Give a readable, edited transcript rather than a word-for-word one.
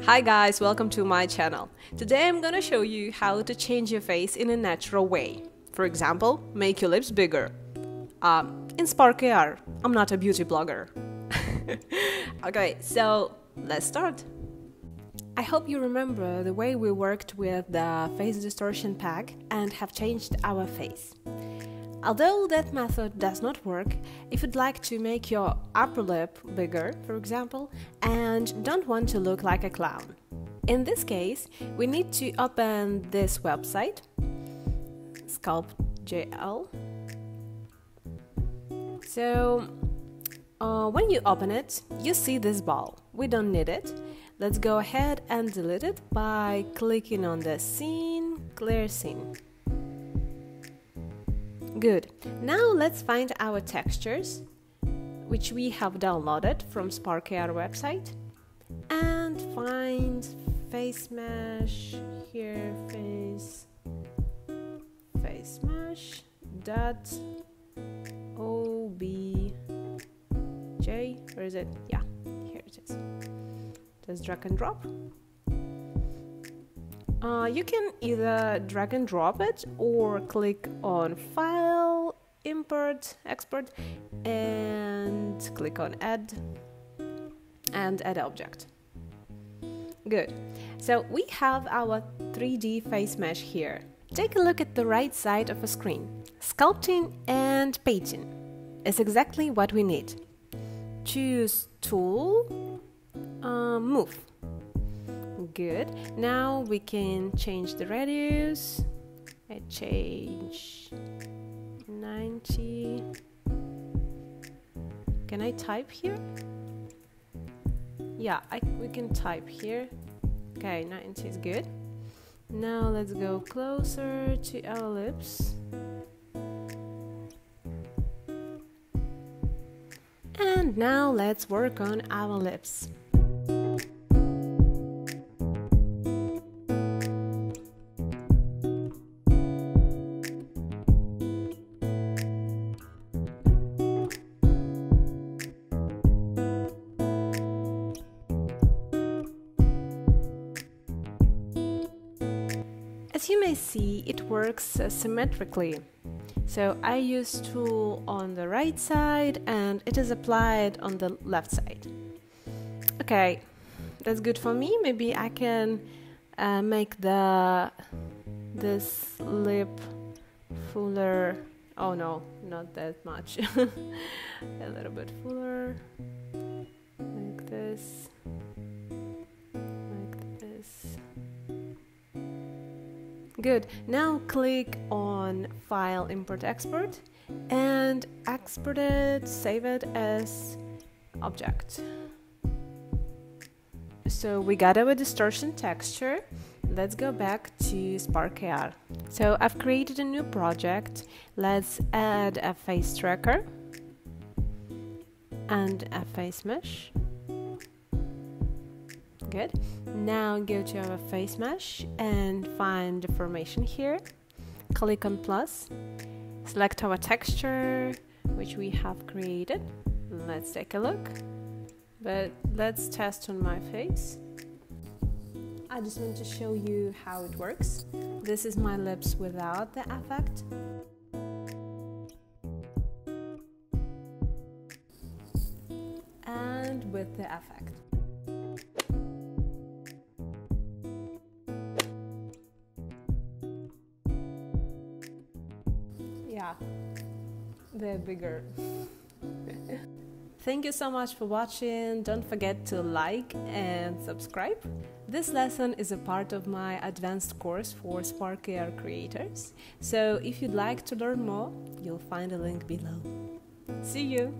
Hi guys, welcome to my channel. Today I'm gonna show you how to change your face in a natural way. For example, make your lips bigger. In Spark AR, I'm not a beauty blogger. Okay, so let's start. I hope you remember the way we worked with the face distortion pack and have changed our face. Although that method does not work, if you'd like to make your upper lip bigger, for example, and don't want to look like a clown. In this case, we need to open this website, Sculpt.jl. So, when you open it, you see this ball. We don't need it. Let's go ahead and delete it by clicking on the scene, clear scene. Good. Now let's find our textures, which we have downloaded from Spark AR website, and find face mesh here, face mesh dot obj. Where is it? Yeah, here it is. Just drag and drop. You can either drag and drop it or click on File, Import, Export, and click on Add and Add Object. Good. So we have our 3D face mesh here. Take a look at the right side of the screen. Sculpting and painting is exactly what we need. Choose Tool, Move. Good. Now we can change the radius. I change 90. Can I type here? Yeah, we can type here. Okay, 90 is good. Now let's go closer to our lips. And now let's work on our lips. As you may see, it works symmetrically. So I use tool on the right side and it is applied on the left side. Okay, that's good for me. Maybe I can make this lip fuller. Oh no, not that much. A little bit fuller, like this. Good. Now click on File, Import, Export and export it, save it as object. So we got our distortion texture. Let's go back to Spark AR. So I've created a new project. Let's add a face tracker and a face mesh. Good. Now go to our face mesh and find the formation here. Click on plus. Select our texture, which we have created. Let's take a look. But let's test on my face. I just want to show you how it works. This is my lips without the effect. And with the effect. Yeah, they're bigger. Thank you so much for watching. Don't forget to like and subscribe. This lesson is a part of my advanced course for Spark AR creators. So if you'd like to learn more, you'll find a link below. See you!